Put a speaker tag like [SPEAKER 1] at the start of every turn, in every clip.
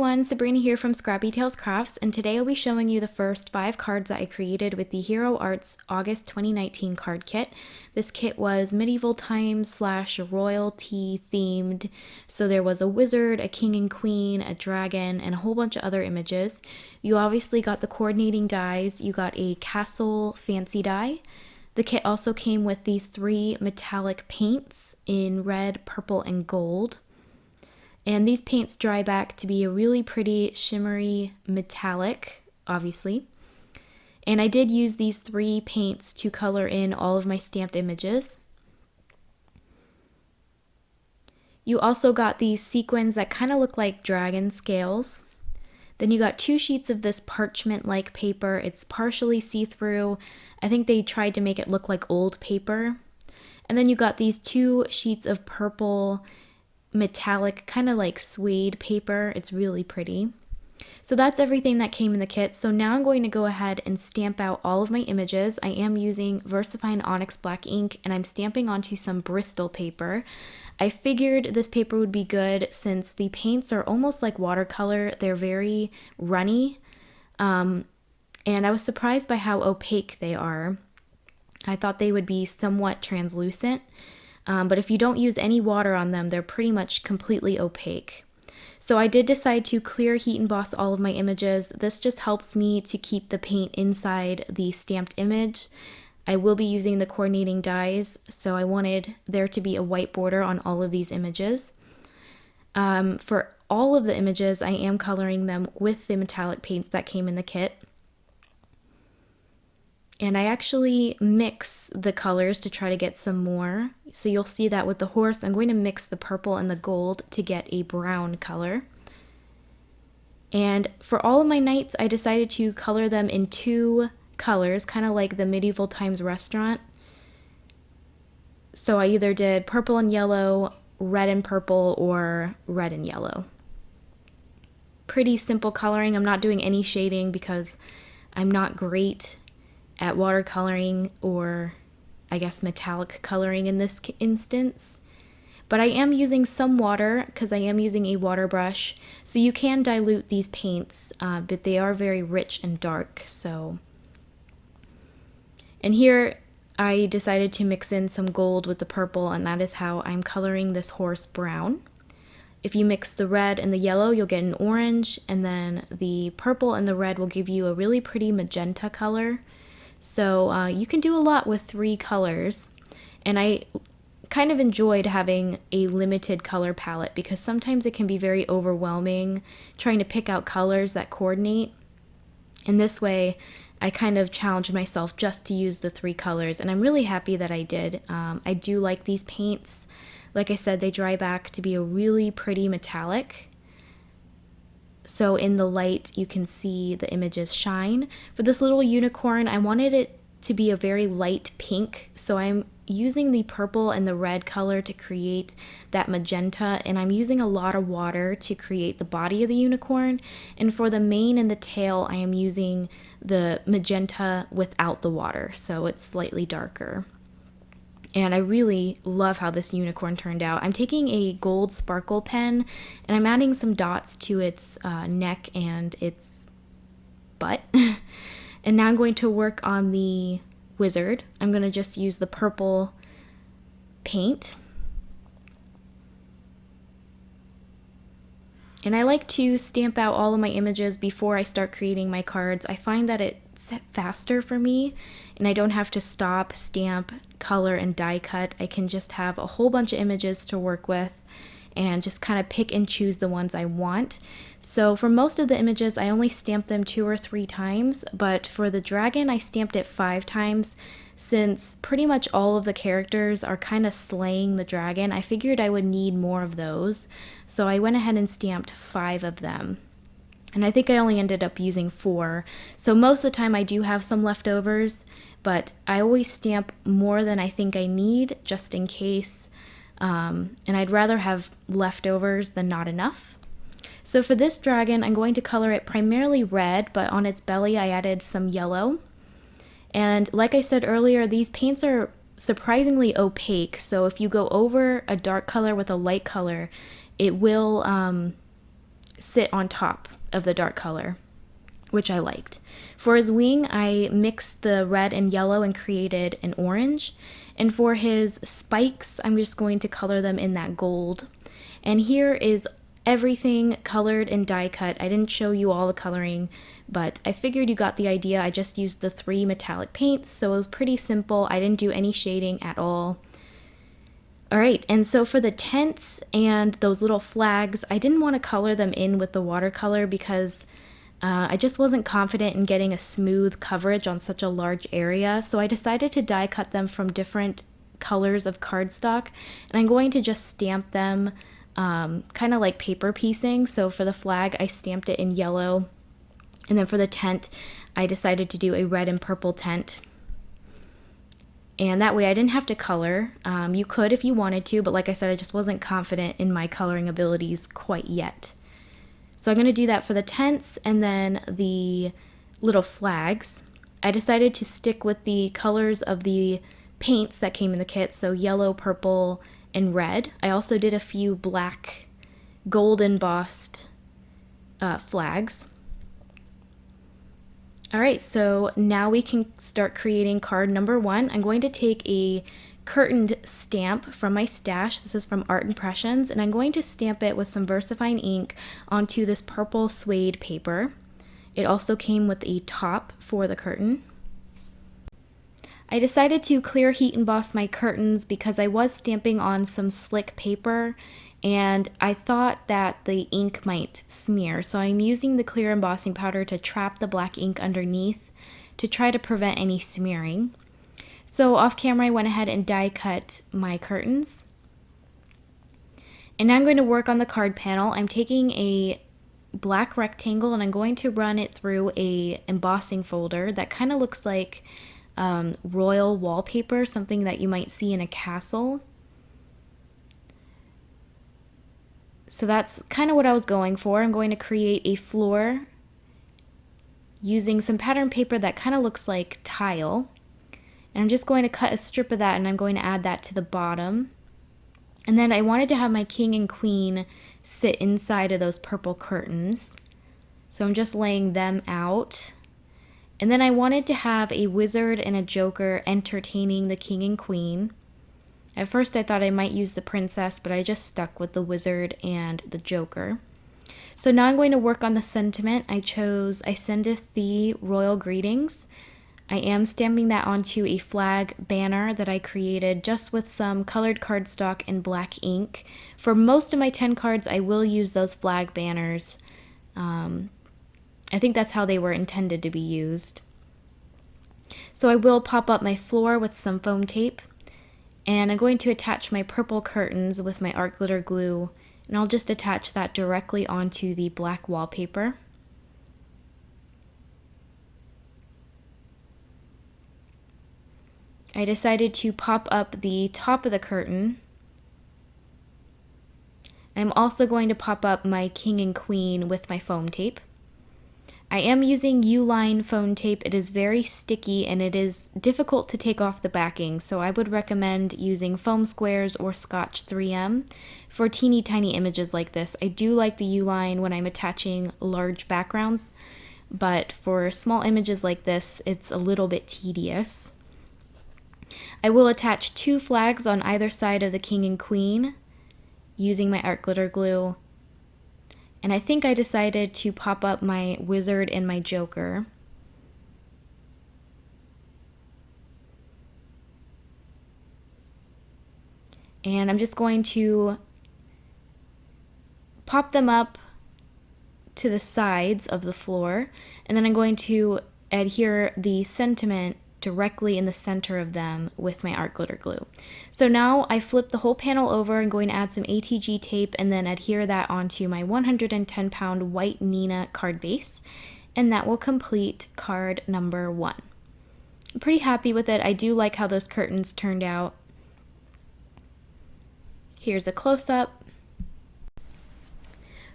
[SPEAKER 1] everyone, Sabrina here from Scrappy Tales Crafts, and today I'll be showing you the first 5 cards that I created with the Hero Arts August 2019 card kit. This kit was medieval times / royalty themed, so there was a wizard, a king and queen, a dragon, and a whole bunch of other images. You obviously got the coordinating dies, you got a castle fancy die. The kit also came with these 3 metallic paints in red, purple, and gold. And these paints dry back to be a really pretty shimmery metallic, obviously. And I did use these 3 paints to color in all of my stamped images. You also got these sequins that kind of look like dragon scales. Then you got 2 sheets of this parchment-like paper. It's partially see-through. I think they tried to make it look like old paper. And then you got these 2 sheets of purple metallic, kind of like suede paper. It's really pretty. So that's everything that came in the kit. So now I'm going to go ahead and stamp out all of my images. I am using VersaFine Onyx Black ink, and I'm stamping onto some Bristol paper. I figured this paper would be good since the paints are almost like watercolor. They're very runny, and I was surprised by how opaque they are. I thought they would be somewhat translucent. But if you don't use any water on them, they're pretty much completely opaque. So I did decide to clear heat emboss all of my images. This just helps me to keep the paint inside the stamped image. I will be using the coordinating dies, so I wanted there to be a white border on all of these images. For all of the images, I am coloring them with the metallic paints that came in the kit. And I actually mix the colors to try to get some more. So you'll see that with the horse, I'm going to mix the purple and the gold to get a brown color. And for all of my knights, I decided to color them in 2 colors, kind of like the medieval times restaurant. So I either did purple and yellow, red and purple, or red and yellow. Pretty simple coloring. I'm not doing any shading because I'm not great at watercoloring, or I guess metallic coloring in this instance. But I am using some water because I am using a water brush, so you can dilute these paints, but they are very rich and dark. And here I decided to mix in some gold with the purple, and that is how I'm coloring this horse brown. If you mix the red and the yellow, you'll get an orange, and then the purple and the red will give you a really pretty magenta color. So you can do a lot with 3 colors, and I kind of enjoyed having a limited color palette because sometimes it can be very overwhelming trying to pick out colors that coordinate. And this way, I kind of challenged myself just to use the 3 colors, and I'm really happy that I did. I do like these paints. Like I said, they dry back to be a really pretty metallic. So in the light, you can see the images shine. For this little unicorn, I wanted it to be a very light pink, so I'm using the purple and the red color to create that magenta, and I'm using a lot of water to create the body of the unicorn. And for the mane and the tail, I am using the magenta without the water, so it's slightly darker. And I really love how this unicorn turned out. I'm taking a gold sparkle pen, and I'm adding some dots to its neck and its butt. And now I'm going to work on the wizard. I'm going to just use the purple paint. And I like to stamp out all of my images before I start creating my cards. I find that it's faster for me, and I don't have to stop, stamp, color, and die cut. I can just have a whole bunch of images to work with and just kind of pick and choose the ones I want. So for most of the images, I only stamped them 2 or 3 times, but for the dragon, I stamped it 5 times. Since pretty much all of the characters are kind of slaying the dragon, I figured I would need more of those. So I went ahead and stamped 5 of them. And I think I only ended up using 4. So most of the time I do have some leftovers, but I always stamp more than I think I need just in case. And I'd rather have leftovers than not enough. So for this dragon, I'm going to color it primarily red, but on its belly I added some yellow. And like I said earlier, these paints are surprisingly opaque, so if you go over a dark color with a light color, it will sit on top of the dark color, which I liked. For his wing, I mixed the red and yellow and created an orange. And for his spikes, I'm just going to color them in that gold. And here is everything colored and die cut. I didn't show you all the coloring, but I figured you got the idea. I just used the 3 metallic paints, so it was pretty simple. I didn't do any shading at all. All right, and so for the tents and those little flags, I didn't want to color them in with the watercolor because I just wasn't confident in getting a smooth coverage on such a large area, so I decided to die cut them from different colors of cardstock, and I'm going to just stamp them kind of like paper piecing. So for the flag, I stamped it in yellow, and then for the tent, I decided to do a red and purple tent. And that way I didn't have to color. You could if you wanted to, but like I said, I just wasn't confident in my coloring abilities quite yet. So I'm going to do that for the tents and then the little flags. I decided to stick with the colors of the paints that came in the kit, so yellow, purple, and red. I also did a few black gold embossed flags. All right, so now we can start creating card number 1. I'm going to take a curtained stamp from my stash. This is from Art Impressions, and I'm going to stamp it with some VersaFine ink onto this purple suede paper. It also came with a top for the curtain. I decided to clear heat emboss my curtains because I was stamping on some slick paper and I thought that the ink might smear. So I'm using the clear embossing powder to trap the black ink underneath to try to prevent any smearing. So off camera, I went ahead and die cut my curtains. And now I'm going to work on the card panel. I'm taking a black rectangle and I'm going to run it through a embossing folder that kind of looks like royal wallpaper, something that you might see in a castle. So that's kind of what I was going for. I'm going to create a floor using some pattern paper that kind of looks like tile. And I'm just going to cut a strip of that and I'm going to add that to the bottom. And then I wanted to have my king and queen sit inside of those purple curtains. So I'm just laying them out. And then I wanted to have a wizard and a joker entertaining the king and queen. At first I thought I might use the princess, but I just stuck with the wizard and the joker. So now I'm going to work on the sentiment. I chose "I sendeth thee royal greetings." I am stamping that onto a flag banner that I created just with some colored cardstock and black ink. For most of my 10 cards, I will use those flag banners. I think that's how they were intended to be used. So I will pop up my floor with some foam tape, and I'm going to attach my purple curtains with my art glitter glue, and I'll just attach that directly onto the black wallpaper. I decided to pop up the top of the curtain. I'm also going to pop up my king and queen with my foam tape. I am using U-line foam tape. It is very sticky and it is difficult to take off the backing, so I would recommend using foam squares or Scotch 3M for teeny tiny images like this. I do like the U-line when I'm attaching large backgrounds, but for small images like this, it's a little bit tedious. I will attach 2 flags on either side of the king and queen using my art glitter glue. And I think I decided to pop up my wizard and my joker. And I'm just going to pop them up to the sides of the floor, and then I'm going to adhere the sentiment directly in the center of them with my art glitter glue. So now I flip the whole panel over. I'm going to add some ATG tape and then adhere that onto my 110-pound white Nina card base, and that will complete card number 1. I'm pretty happy with it. I do like how those curtains turned out. Here's a close-up.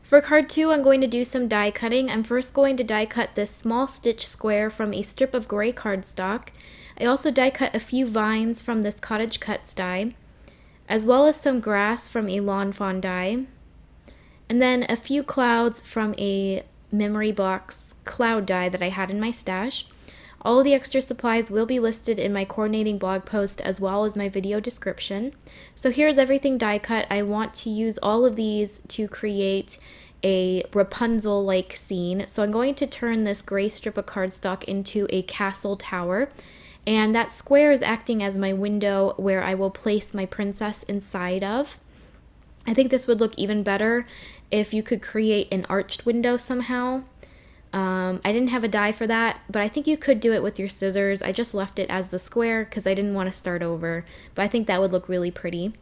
[SPEAKER 1] For card 2, I'm going to do some die cutting. I'm first going to die cut this small stitch square from a strip of gray cardstock. I also die cut a few vines from this Cottage Cuts die, as well as some grass from a Lawn Fawn die. and then a few clouds from a memory box cloud die that I had in my stash. All of the extra supplies will be listed in my coordinating blog post as well as my video description. So here's everything die cut. I want to use all of these to create a Rapunzel-like scene. So I'm going to turn this gray strip of cardstock into a castle tower. And that square is acting as my window where I will place my princess inside of. I think this would look even better if you could create an arched window somehow. I didn't have a die for that, but I think you could do it with your scissors. I just left it as the square because I didn't want to start over, but I think that would look really pretty.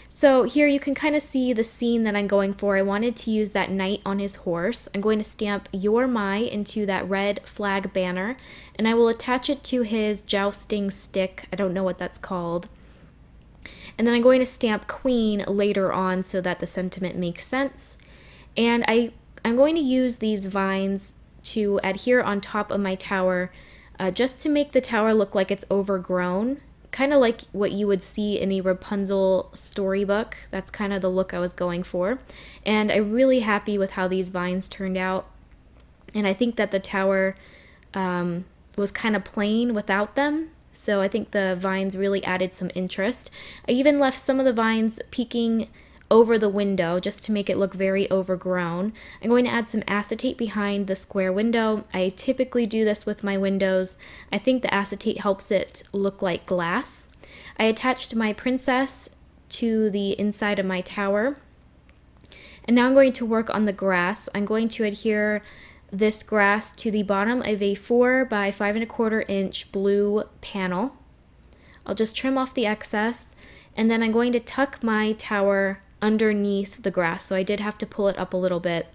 [SPEAKER 1] So here you can kind of see the scene that I'm going for. I wanted to use that knight on his horse. I'm going to stamp You're My into that red flag banner, and I will attach it to his jousting stick. I don't know what that's called. And then I'm going to stamp Queen later on so that the sentiment makes sense. And I'm going to use these vines to adhere on top of my tower just to make the tower look like it's overgrown. Kind of like what you would see in a Rapunzel storybook. That's kind of the look I was going for. And I'm really happy with how these vines turned out. And I think that the tower was kind of plain without them. So I think the vines really added some interest. I even left some of the vines peeking over the window just to make it look very overgrown. I'm going to add some acetate behind the square window. I typically do this with my windows. I think the acetate helps it look like glass. I attached my princess to the inside of my tower. And now I'm going to work on the grass. I'm going to adhere this grass to the bottom of a 4 by 5 1/4 inch blue panel. I'll just trim off the excess, and then I'm going to tuck my tower underneath the grass, so I did have to pull it up a little bit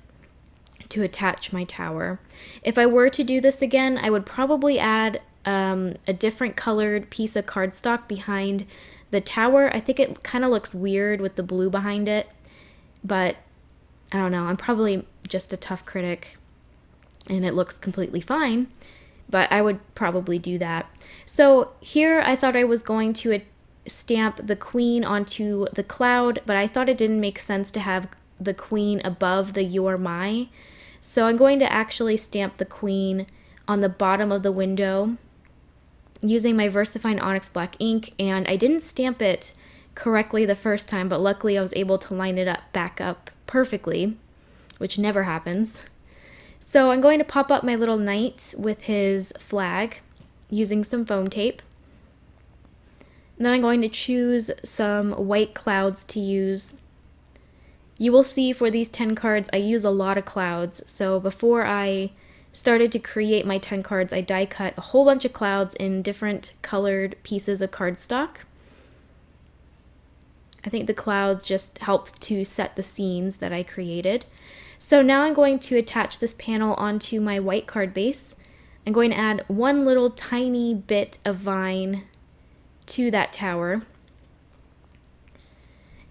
[SPEAKER 1] to attach my tower. If I were to do this again, I would probably add a different colored piece of cardstock behind the tower. I think it kind of looks weird with the blue behind it, but I don't know. I'm probably just a tough critic and it looks completely fine, but I would probably do that. So here I thought I was going to stamp the queen onto the cloud, but I thought it didn't make sense to have the queen above the You're My. So I'm going to actually stamp the queen on the bottom of the window using my VersaFine Onyx Black ink, and I didn't stamp it correctly the first time, but luckily I was able to line it up back up perfectly, which never happens. So I'm going to pop up my little knight with his flag using some foam tape. And then I'm going to choose some white clouds to use. You will see for these 10 cards, I use a lot of clouds. So before I started to create my 10 cards, I die cut a whole bunch of clouds in different colored pieces of cardstock. I think the clouds just helps to set the scenes that I created. So now I'm going to attach this panel onto my white card base. I'm going to add one little tiny bit of vine to that tower,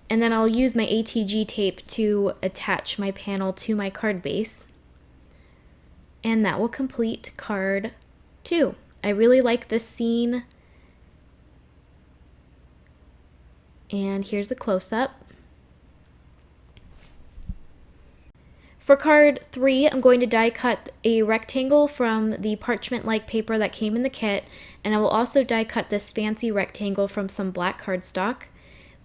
[SPEAKER 1] and then I'll use my ATG tape to attach my panel to my card base, and that will complete card 2. I really like this scene, and here's a close-up. For card 3, I'm going to die cut a rectangle from the parchment-like paper that came in the kit, and I will also die cut this fancy rectangle from some black cardstock.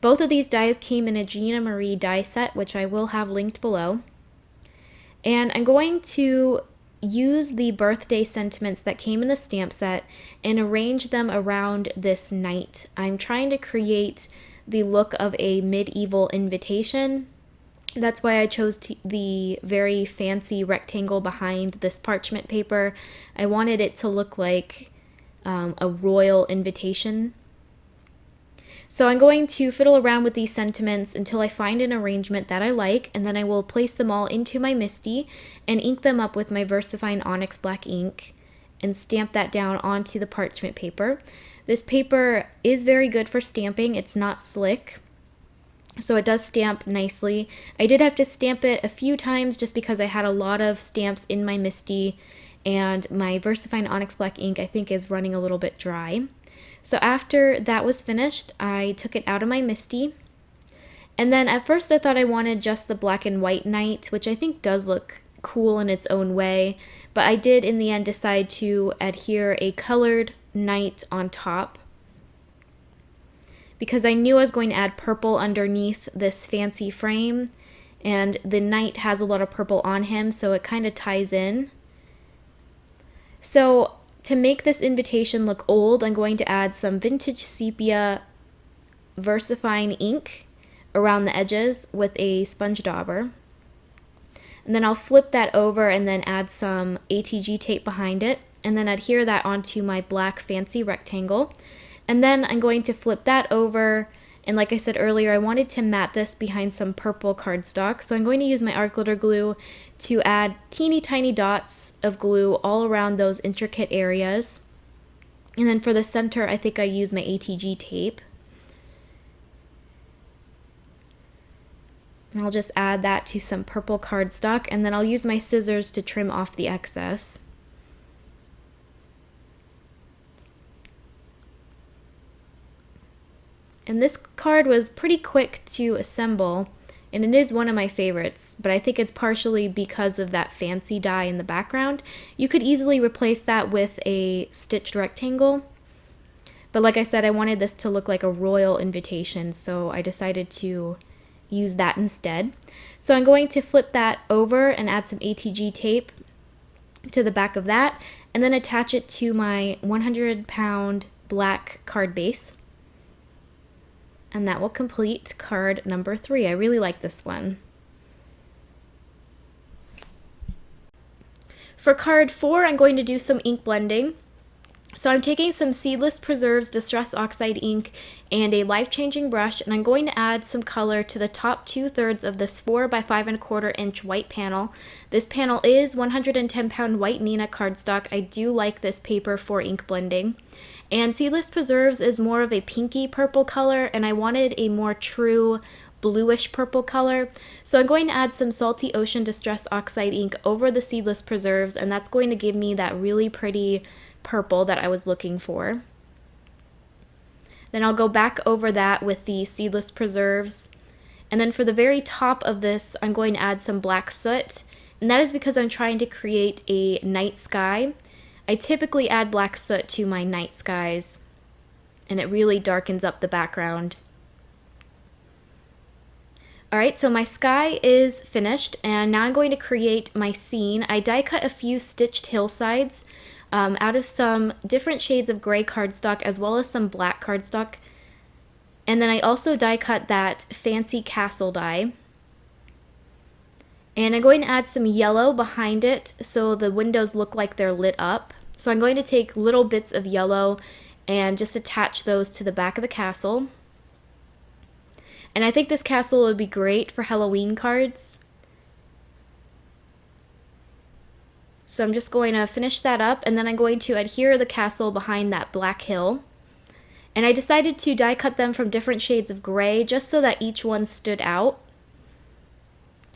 [SPEAKER 1] Both of these dies came in a Gina Marie die set, which I will have linked below. And I'm going to use the birthday sentiments that came in the stamp set and arrange them around this knight. I'm trying to create the look of a medieval invitation. That's why I chose the very fancy rectangle behind this parchment paper. I wanted it to look like a royal invitation. So I'm going to fiddle around with these sentiments until I find an arrangement that I like, and then I will place them all into my MISTI and ink them up with my VersaFine Onyx Black ink and stamp that down onto the parchment paper. This paper is very good for stamping. It's not slick, so it does stamp nicely. I did have to stamp it a few times just because I had a lot of stamps in my MISTI, and my VersaFine Onyx Black ink I think is running a little bit dry. So after that was finished, I took it out of my MISTI, And then at first I thought I wanted just the black and white knight, which I think does look cool in its own way, but I did in the end decide to adhere a colored knight on top because I knew I was going to add purple underneath this fancy frame, and the knight has a lot of purple on him, so it kind of ties in. So to make this invitation look old, I'm going to add some vintage sepia versifying ink around the edges with a sponge dauber. And then I'll flip that over and then add some ATG tape behind it, and then adhere that onto my black fancy rectangle. And then I'm going to flip that over, and like I said earlier, I wanted to mat this behind some purple cardstock, so I'm going to use my art glitter glue to add teeny tiny dots of glue all around those intricate areas. And then for the center, I think I use my ATG tape. And I'll just add that to some purple cardstock, and then I'll use my scissors to trim off the excess. And this card was pretty quick to assemble, and it is one of my favorites, but I think it's partially because of that fancy die in the background. You could easily replace that with a stitched rectangle, but like I said, I wanted this to look like a royal invitation, so I decided to use that instead. So I'm going to flip that over and add some ATG tape to the back of that, and then attach it to my 100-pound black card base. And that will complete card number 3. I really like this one. For card 4, I'm going to do some ink blending. So I'm taking some Seedless Preserves Distress Oxide ink and a life-changing brush, and I'm going to add some color to the top 2/3 of this 4 by 5¼ inch white panel. This panel is 110-pound white Neenah cardstock. I do like this paper for ink blending. And Seedless Preserves is more of a pinky purple color, and I wanted a more true bluish purple color. So I'm going to add some Salty Ocean Distress Oxide ink over the Seedless Preserves, and that's going to give me that really pretty purple that I was looking for. Then I'll go back over that with the Seedless Preserves. And then for the very top of this, I'm going to add some black soot, and that is because I'm trying to create a night sky. I typically add black soot to my night skies, and it really darkens up the background. Alright, so my sky is finished, and now I'm going to create my scene. I die cut a few stitched hillsides out of some different shades of gray cardstock as well as some black cardstock. And then I also die cut that fancy castle die. And I'm going to add some yellow behind it so the windows look like they're lit up. So I'm going to take little bits of yellow and just attach those to the back of the castle. And I think this castle would be great for Halloween cards. So I'm just going to finish that up, and then I'm going to adhere the castle behind that black hill. And I decided to die cut them from different shades of gray just so that each one stood out.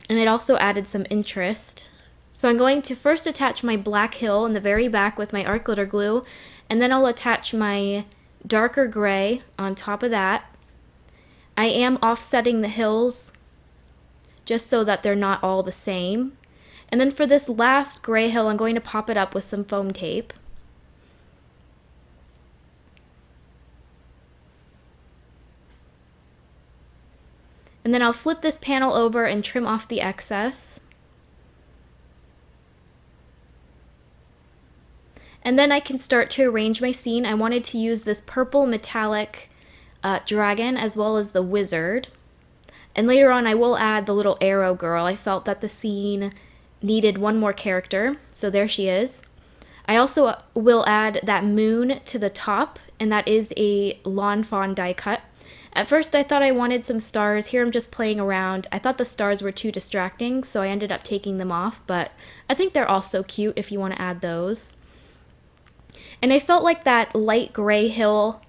[SPEAKER 1] And it also added some interest. So I'm going to first attach my black hill in the very back with my art glitter glue, and then I'll attach my darker gray on top of that. I am offsetting the hills just so that they're not all the same. And then for this last gray hill, I'm going to pop it up with some foam tape. And then I'll flip this panel over and trim off the excess. And then I can start to arrange my scene. I wanted to use this purple metallic dragon as well as the wizard. And later on I will add the little arrow girl. I felt that the scene needed one more character, so there she is. I also will add that moon to the top, and that is a lawn fawn die cut. At first I thought I wanted some stars. Here I'm just playing around. I thought the stars were too distracting, so I ended up taking them off, but I think they're also cute if you want to add those. And I felt like that light gray hill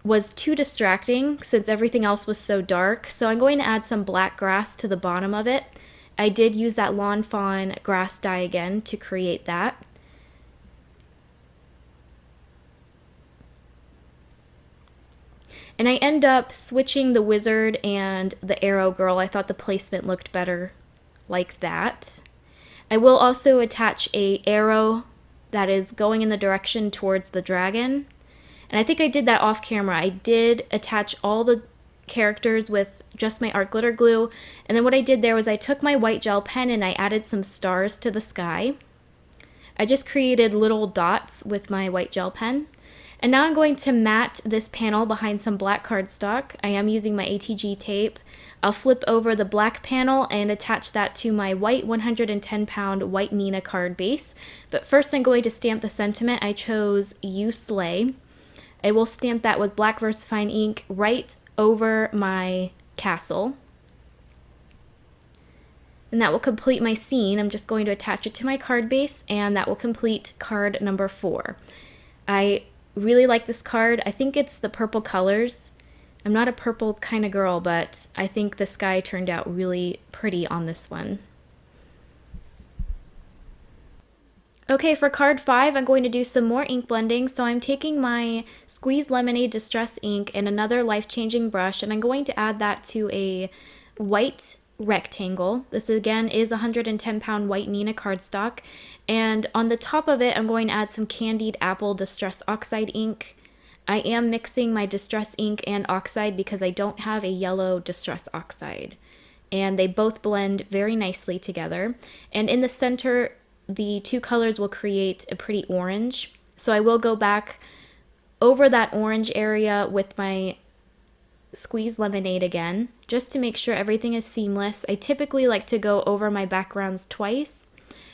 [SPEAKER 1] was too distracting since everything else was so dark, so I'm going to add some black grass to the bottom of it. I did use that lawn fawn grass dye again to create that. And I end up switching the wizard and the arrow girl. I thought the placement looked better like that. I will also attach a arrow that is going in the direction towards the dragon. And I think I did that off camera. I did attach all the characters with just my art glitter glue. And then what I did there was I took my white gel pen and I added some stars to the sky. I just created little dots with my white gel pen. And now I'm going to mat this panel behind some black cardstock. I am using my ATG tape. I'll flip over the black panel and attach that to my white 110-pound white Nina card base. But first I'm going to stamp the sentiment. I chose You Slay. I will stamp that with black VersaFine ink right over my castle. And that will complete my scene. I'm just going to attach it to my card base, and that will complete card number 4. I really like this card. I think it's the purple colors. I'm not a purple kind of girl, but I think the sky turned out really pretty on this one. Okay, for card 5, I'm going to do some more ink blending. So I'm taking my Squeeze Lemonade Distress ink and another life-changing brush, and I'm going to add that to a white rectangle. This again is 110-pound white Nina cardstock. And on the top of it, I'm going to add some Candied Apple Distress Oxide ink. I am mixing my Distress ink and oxide because I don't have a yellow Distress Oxide. And they both blend very nicely together. And in the center, the two colors will create a pretty orange. So I will go back over that orange area with my Squeeze Lemonade again, just to make sure everything is seamless. I typically like to go over my backgrounds twice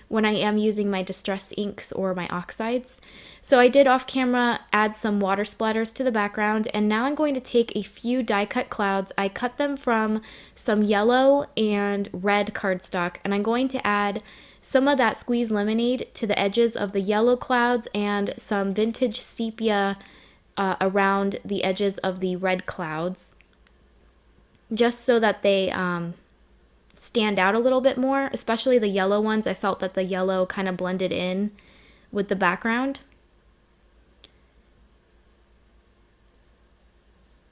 [SPEAKER 1] when I am using my Distress inks or my oxides. So I did off camera add some water splatters to the background, and now I'm going to take a few die cut clouds. I cut them from some yellow and red cardstock, and I'm going to add some of that Squeeze Lemonade to the edges of the yellow clouds and some vintage sepia around the edges of the red clouds, just so that they stand out a little bit more, especially the yellow ones. I felt that the yellow kind of blended in with the background.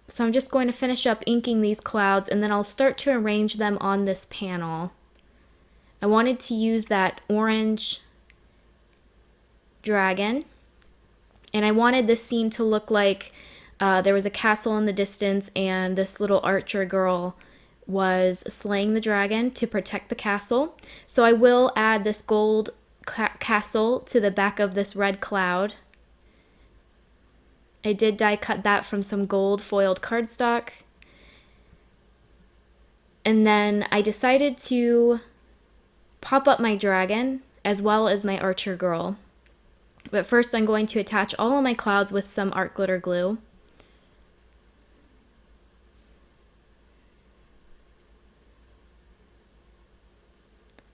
[SPEAKER 1] So I'm just going to finish up inking these clouds, and then I'll start to arrange them on this panel. I wanted to use that orange dragon, and I wanted this scene to look like there was a castle in the distance and this little archer girl was slaying the dragon to protect the castle. So I will add this gold castle to the back of this red cloud. I did die cut that from some gold foiled cardstock. And then I decided to pop up my dragon as well as my archer girl. But first I'm going to attach all of my clouds with some art glitter glue.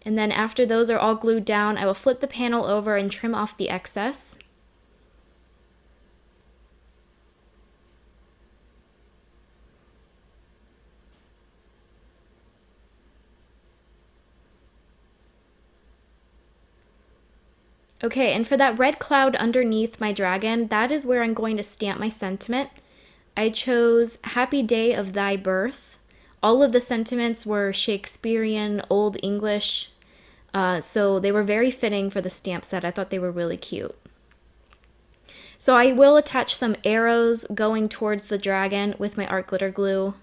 [SPEAKER 1] And then after those are all glued down, I will flip the panel over and trim off the excess. Okay, and for that red cloud underneath my dragon, that is where I'm going to stamp my sentiment. I chose Happy Day of Thy Birth. All of the sentiments were Shakespearean, Old English, so they were very fitting for the stamp set. I thought they were really cute. So I will attach some arrows going towards the dragon with my art glitter glue.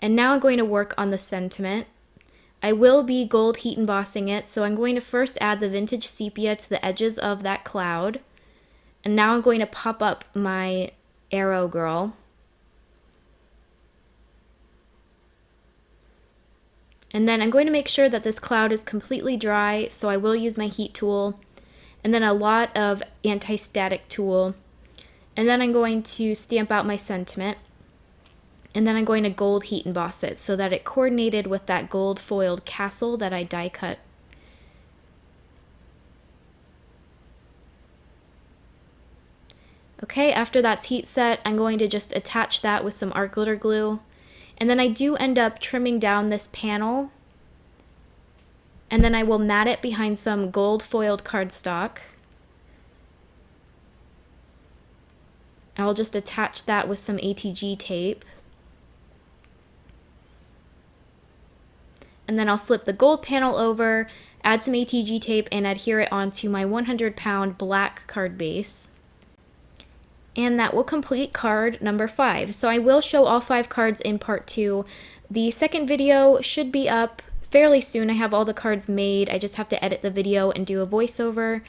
[SPEAKER 1] And now I'm going to work on the sentiment. I will be gold heat embossing it, so I'm going to first add the vintage sepia to the edges of that cloud. And now I'm going to pop up my arrow girl. And then I'm going to make sure that this cloud is completely dry, so I will use my heat tool. And then a lot of anti-static tool. And then I'm going to stamp out my sentiment. And then I'm going to gold heat emboss it so that it coordinated with that gold foiled castle that I die cut. Okay, after that's heat set, I'm going to just attach that with some art glitter glue. And then I do end up trimming down this panel. And then I will mat it behind some gold foiled cardstock. I'll just attach that with some ATG tape. And then I'll flip the gold panel over, add some ATG tape, and adhere it onto my 100-pound black card base. And that will complete card number 5. So I will show all 5 cards in part 2. The second video should be up fairly soon. I have all the cards made. I just have to edit the video and do a voiceover.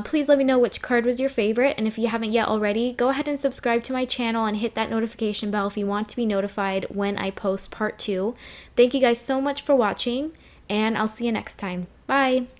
[SPEAKER 1] Please let me know which card was your favorite, and if you haven't yet already, go ahead and subscribe to my channel and hit that notification bell if you want to be notified when I post part 2. Thank you guys so much for watching, and I'll see you next time. Bye!